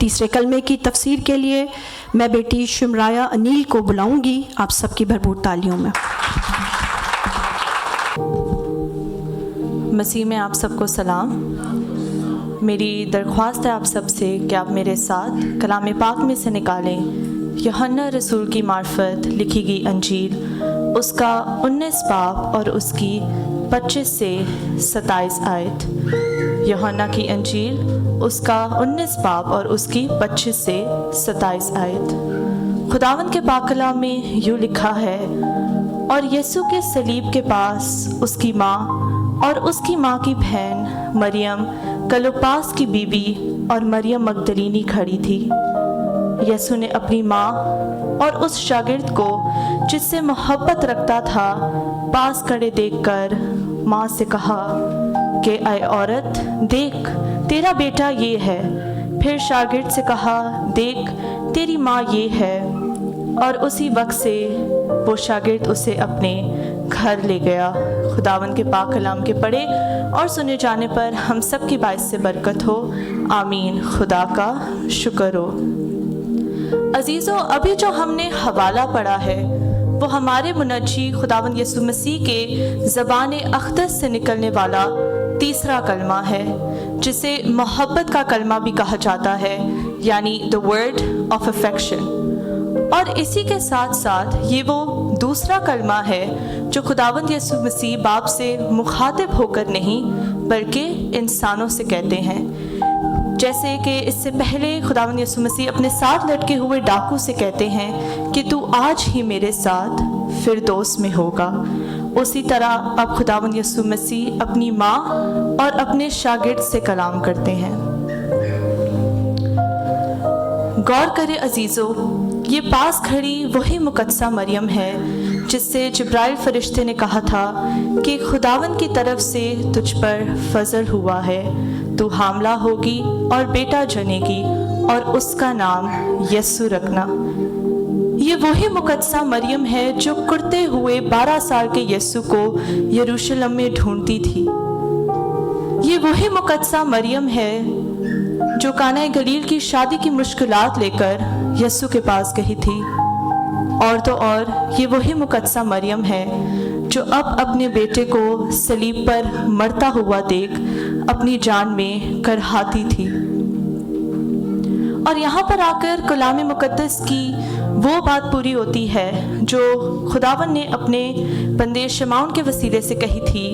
تیسرے کلمے کی تفسیر کے لیے میں بیٹی شمرایہ انیل کو بلاؤں گی، آپ سب کی بھرپور تالیوں میں۔ مسیح میں آپ سب کو سلام۔ میری درخواست ہے آپ سب سے کہ آپ میرے ساتھ کلام پاک میں سے نکالیں یوحنا رسول کی معرفت لکھی گئی انجیل، اس کا 19 باب اور اس کی 25 سے 27 آیت۔ یوحنا کی انجیل اس کا 19 باب اور اس کی 25 سے 27 آیت۔ خداوند کے پاک کلام میں یوں لکھا ہے، اور یسوع کے صلیب کے پاس اس کی ماں اور اس کی ماں کی بہن مریم کلوپاس کی بیوی اور مریم مگدلینی کھڑی تھی۔ یسوع نے اپنی ماں اور اس شاگرد کو جس سے محبت رکھتا تھا پاس کھڑے دیکھ کر ماں سے کہا کہ اے عورت، دیکھ تیرا بیٹا یہ ہے۔ پھر شاگرد سے کہا، دیکھ تیری ماں یہ ہے۔ اور اسی وقت سے وہ شاگرد اسے اپنے گھر لے گیا۔ خداوند کے پاک کلام کے پڑھے اور سنے جانے پر ہم سب کی باعث سے برکت ہو، آمین۔ خدا کا شکر ہو۔ عزیزو، ابھی جو ہم نے حوالہ پڑھا ہے وہ ہمارے منجی خداوند یسوع مسیح کے زبان اقدس سے نکلنے والا تیسرا کلمہ ہے، جسے محبت کا کلمہ بھی کہا جاتا ہے، یعنی the word of affection۔ اور اسی کے ساتھ ساتھ یہ وہ دوسرا کلمہ ہے جو خداوند یسوع مسیح باپ سے مخاطب ہو کر نہیں بلکہ انسانوں سے کہتے ہیں۔ جیسے کہ اس سے پہلے خداوند یسوع مسیح اپنے ساتھ لٹکے ہوئے ڈاکو سے کہتے ہیں کہ تو آج ہی میرے ساتھ فردوس میں ہوگا، اسی طرح اب خداوند یسوع مسیح اپنی ماں اور اپنے شاگرد سے کلام کرتے ہیں۔ غور کرے عزیزو، یہ پاس کھڑی وہی مقدسہ مریم ہے جس سے جبرائیل فرشتے نے کہا تھا کہ خداوند کی طرف سے تجھ پر فضل ہوا ہے، تو حاملہ ہوگی اور بیٹا جنے گی اور اس کا نام یسوع رکھنا۔ یہ وہی مقدسہ مریم ہے جو کرتے ہوئے 12 سال کے یسوع کو یروشلم میں ڈھونڈتی تھی۔ یہ وہی مقدسہ مریم ہے جو کانا گلیل کی شادی کی مشکلات لے کر یسوع کے پاس گئی تھی، اور تو اور یہ وہی مقدسہ مریم ہے جو اب اپنے بیٹے کو صلیب پر مرتا ہوا دیکھ اپنی جان میں کرہاتی تھی۔ اور یہاں پر آ کر کلام مقدس کی وہ بات پوری ہوتی ہے جو خداوند نے اپنے بندے شمعون کے وسیلے سے کہی تھی،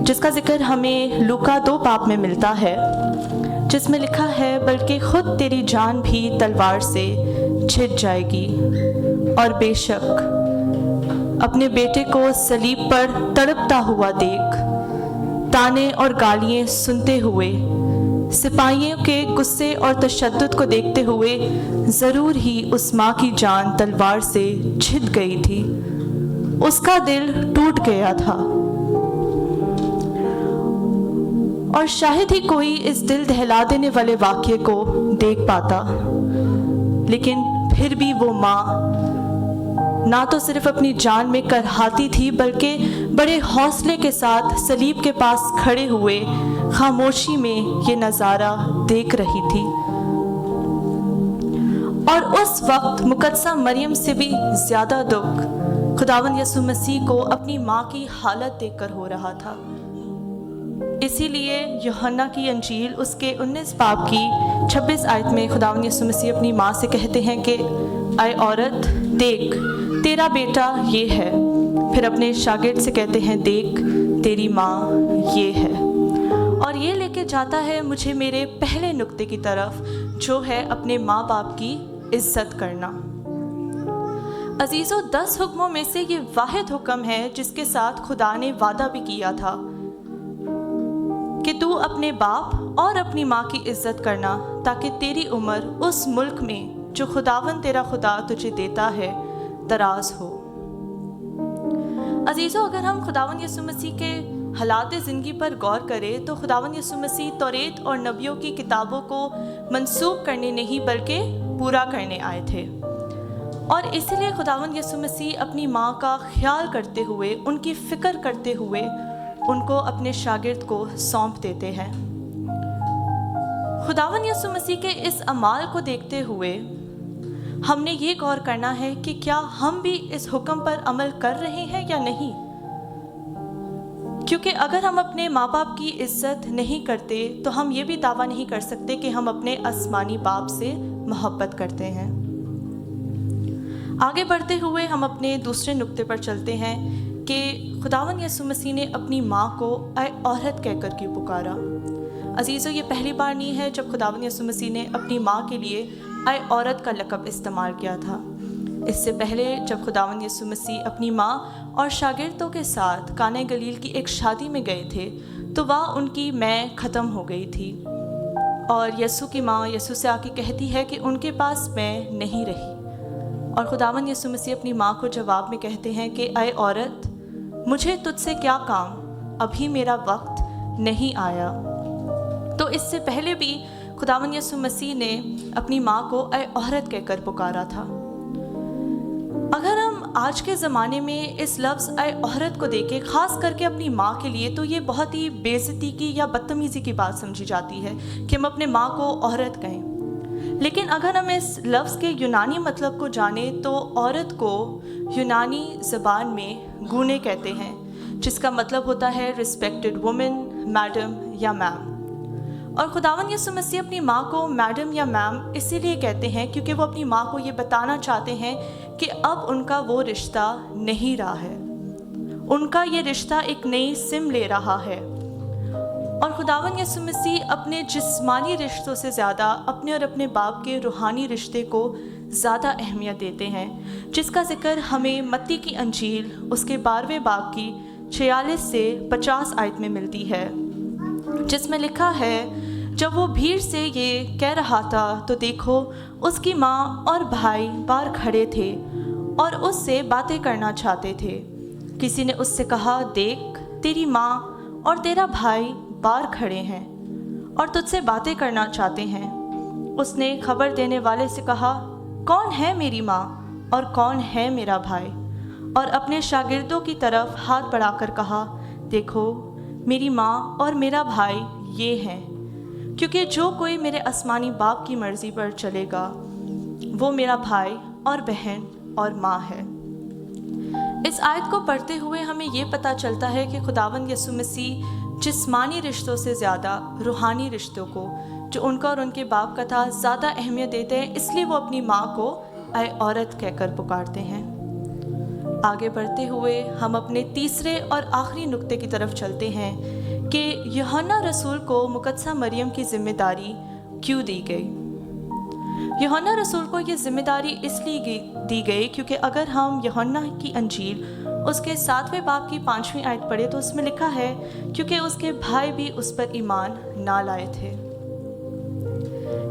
جس کا ذکر ہمیں لوکا 2 باب میں ملتا ہے، جس میں لکھا ہے، بلکہ خود تیری جان بھی تلوار سے چھٹ جائے گی۔ اور بے شک اپنے بیٹے کو صلیب پر تڑپتا ہوا دیکھ، تانے اور گالیاں سنتے ہوئے، سپاہیوں کے غصے اور تشدد کو دیکھتے ہوئے ضرور ہی اس ماں کی جان تلوار سے چھٹ گئی تھی، اس کا دل ٹوٹ گیا تھا، اور شاید ہی کوئی اس دل دہلا دینے والے واقعے کو دیکھ پاتا۔ لیکن پھر بھی وہ ماں نہ تو صرف اپنی جان میں کرہاتی تھی بلکہ بڑے حوصلے کے ساتھ صلیب کے پاس کھڑے ہوئے خاموشی میں یہ نظارہ دیکھ رہی تھی۔ اور اس وقت مقدسہ مریم سے بھی زیادہ دکھ خداوند یسوع مسیح کو اپنی ماں کی حالت دیکھ کر ہو رہا تھا۔ اسی لیے یوحنا کی انجیل اس کے 19 باب کی 26 آیت میں خداوند یسوع مسیح اپنی ماں سے کہتے ہیں کہ اے عورت، دیکھ تیرا بیٹا یہ ہے۔ پھر اپنے شاگرد سے کہتے ہیں، دیکھ تیری ماں یہ ہے۔ اور یہ لے کے جاتا ہے مجھے میرے پہلے نقطے کی طرف، جو ہے اپنے ماں باپ کی عزت کرنا۔ عزیزو، 10 حکموں میں سے یہ واحد حکم ہے جس کے ساتھ خدا نے وعدہ بھی کیا تھا کہ تو اپنے باپ اور اپنی ماں کی عزت کرنا، تاکہ تیری عمر اس ملک میں جو خداوند تیرا خدا تجھے دیتا ہے دراز ہو۔ عزیزو، اگر ہم خداوند یسوع مسیح کے حالات زندگی پر غور کریں تو خداوند یسوع مسیح توریت اور نبیوں کی کتابوں کو منسوخ کرنے نہیں بلکہ پورا کرنے آئے تھے، اور اسی لیے خداوند یسوع مسیح اپنی ماں کا خیال کرتے ہوئے، ان کی فکر کرتے ہوئے ان کو اپنے شاگرد کو سونپ دیتے ہیں۔ खुदावन यीशु मसीह के इस अमाल को देखते हुए हमने ये गौर करना है कि क्या हम भी इस हुक्म पर अमल कर रहे हैं या नहीं। क्योंकि अगर हम अपने माँ बाप की इज्जत नहीं करते तो हम ये भी दावा नहीं कर सकते कि हम अपने आसमानी बाप से मोहब्बत करते हैं। आगे बढ़ते हुए हम अपने दूसरे नुक्ते पर चलते हैं कि खुदावन यीशु मसीह ने अपनी माँ को ऐ औरत कहकर क्यों पुकारा। अजीज़ों, ये पहली बार नहीं है जब खुदावन यीशु मसीह ने अपनी माँ के लिए ऐ औरत का लक़ब इस्तेमाल किया था। इससे पहले जब खुदावन यीशु मसीह अपनी माँ और शागिर्दों के साथ काना गलील की एक शादी में गए थे तो वह उनकी मैं ख़त्म हो गई थी और यीशु की माँ यीशु से आके कहती है कि उनके पास मैं नहीं रही। और खुदावन यीशु मसीह अपनी माँ को जवाब में कहते हैं कि ऐ औरत, मुझे तुझसे क्या काम, अभी मेरा वक्त नहीं आया। तो इससे पहले भी खुदावन यीशु मसीह ने अपनी माँ को ऐ औरत कहकर पुकारा था। अगर हम आज के ज़माने में इस लफ्ज़ ऐ औरत को देखें, ख़ास करके अपनी माँ के लिए, तो ये बहुत ही बेइज्जती की या बदतमीज़ी की बात समझी जाती है कि हम अपने माँ को औरत कहें। लेकिन अगर हम इस लफ्ज़ के यूनानी मतलब को जानें तो औरत को यूनानी ज़बान में गूने कहते हैं, जिसका मतलब होता है रिस्पेक्टेड वुमेन, मैडम या मैम। और खुदावन यीशु मसीह अपनी माँ को मैडम या मैम इसीलिए कहते हैं क्योंकि वो अपनी माँ को ये बताना चाहते हैं कि अब उनका वो रिश्ता नहीं रहा है, उनका ये रिश्ता एक नई सिम ले रहा है। और खुदावन यीशु मसीह अपने जिस्मानी रिश्तों से ज़्यादा अपने और अपने बाप के रूहानी रिश्ते को ज़्यादा अहमियत देते हैं, जिसका जिक्र हमें मत्ती की अंजील उसके 12वें बाब की 46 से 50 आयत में मिलती है, जिसमें लिखा है, जब वो भीड़ से ये कह रहा था तो देखो उसकी माँ और भाई बाहर खड़े थे और उससे बातें करना चाहते थे। किसी ने उससे कहा, देख तेरी माँ और तेरा भाई बाहर खड़े हैं और तुझसे बातें करना चाहते हैं। उसने खबर देने वाले से कहा, कौन है मेरी माँ और कौन है मेरा भाई? और अपने शागिर्दों की तरफ हाथ बढ़ाकर कहा, देखो मेरी माँ और मेरा भाई ये हैं, क्योंकि जो कोई मेरे आसमानी बाप की मर्ज़ी पर चलेगा वो मेरा भाई और बहन और माँ है। इस आयत को पढ़ते हुए हमें ये पता चलता है कि खुदावंद यीशु मसीह जिस्मानी रिश्तों से ज़्यादा रूहानी रिश्तों को, जो उनका और उनके बाप का था, ज़्यादा अहमियत देते हैं। इसलिए वो अपनी माँ को ऐ औरत कहकर पुकारते हैं। आगे बढ़ते हुए हम अपने तीसरे और आखिरी नुक्ते की तरफ चलते हैं कि यूहन्ना रसूल को मुकद्दसा मरियम की जिम्मेदारी क्यों दी गई। यूहन्ना रसूल को ये जिम्मेदारी इसलिए दी गई क्योंकि अगर हम यूहन्ना की अंजील उसके 7वें बाब की 5वीं आयत पढ़े तो उसमें लिखा है, क्योंकि उसके भाई भी उस पर ईमान ना लाए थे।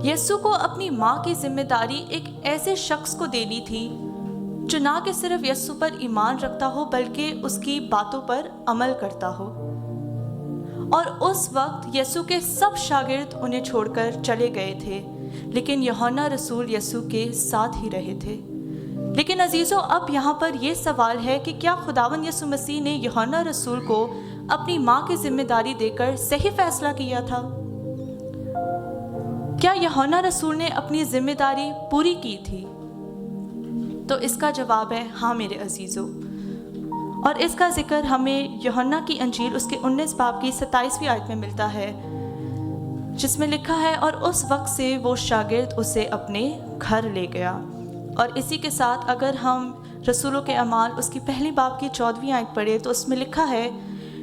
यीशु को अपनी माँ की जिम्मेदारी एक ऐसे शख्स को देनी थी जो ना कि सिर्फ यीशु पर ईमान रखता हो बल्कि उसकी बातों पर अमल करता हो। और उस वक्त यीशु के सब शागिर्द उन्हें छोड़कर चले गए थे, लेकिन यूहन्ना रसूल यीशु के साथ ही रहे थे। लेकिन अजीज़ों, अब यहाँ पर यह सवाल है कि क्या खुदावंद यीशु मसीह ने यूहन्ना रसूल को अपनी माँ की जिम्मेदारी देकर सही फैसला किया था? क्या यूहन्ना रसूल ने अपनी जिम्मेदारी पूरी की थी? तो इसका जवाब है हाँ मेरे अजीज़ों। और इसका जिक्र हमें यूहन्ना की अंजील उसके 19 बाब की 27वीं आयत में मिलता है, जिसमें लिखा है, और उस वक्त से वो शागिर्द उसे अपने घर ले गया। और इसी के साथ अगर हम रसूलों के अमाल उसकी पहली बाब की 14वीं आयत पढ़े तो उसमें लिखा है,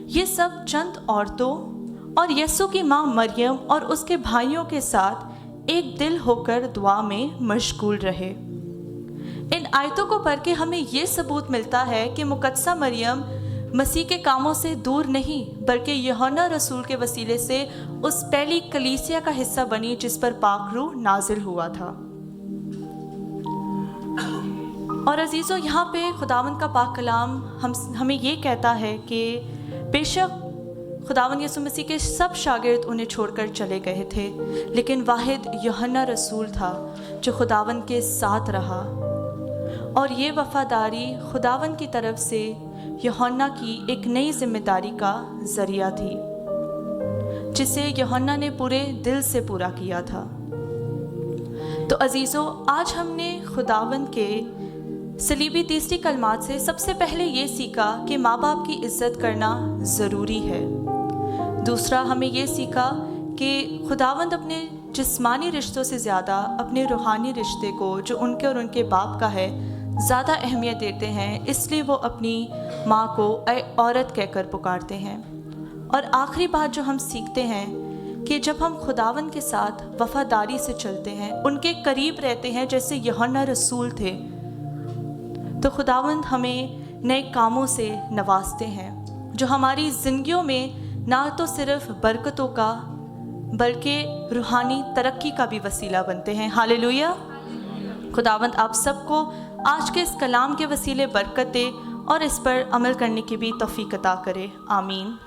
ये सब चंद औरतों और यीशु की माँ मरियम और उसके भाइयों के साथ एक दिल होकर दुआ में मशगूल रहे। इन आयतों को पढ़ के हमें ये सबूत मिलता है कि मुकद्दसा मरियम मसीह के कामों से दूर नहीं बल्कि यूहन्ना रसूल के वसीले से उस पहली कलीसिया का हिस्सा बनी जिस पर पाक रूह नाजिल हुआ था। और अजीज़ों, यहाँ पे खुदावंद का पाक कलाम हमें ये कहता है कि बेशक खुदावंद यीशु मसीह के सब शागिर्द उन्हें छोड़कर चले गए थे, लेकिन वाहिद यूहन्ना रसूल था जो खुदावंद के साथ रहा। और ये वफ़ादारी खुदावंद की तरफ से यूहन्ना की एक नई जिम्मेदारी का ज़रिया थी। जिसे यूहन्ना ने पूरे दिल से पूरा किया था। तो अजीज़ों, आज हमने खुदावंद के सलीबी तीसरी कलमात से सबसे पहले ये सीखा कि माँ बाप की इज़्ज़त करना ज़रूरी है। दूसरा, हमें ये सीखा कि खुदावंद अपने जिस्मानी रिश्तों से ज़्यादा अपने रूहानी रिश्ते को, जो उनके और उनके बाप का है, ज़्यादा अहमियत देते हैं। इसलिए वो अपनी माँ को औरत कहकर पुकारते हैं। और आखिरी बात जो हम सीखते हैं कि जब हम खुदावंद के साथ वफ़ादारी से चलते हैं, उनके करीब रहते हैं जैसे यूहन्ना रसूल थे, तो खुदावंद हमें नए कामों से नवाजते हैं जो हमारी ज़िंदगियों में ना तो सिर्फ़ बरकतों का बल्कि रूहानी तरक्की का भी वसीला बनते हैं। हालेलुया। खुदावंद आप सबको आज के इस कलाम के वसीले बरकत दे और इस पर अमल करने की भी तौफीक अता करे। आमीन।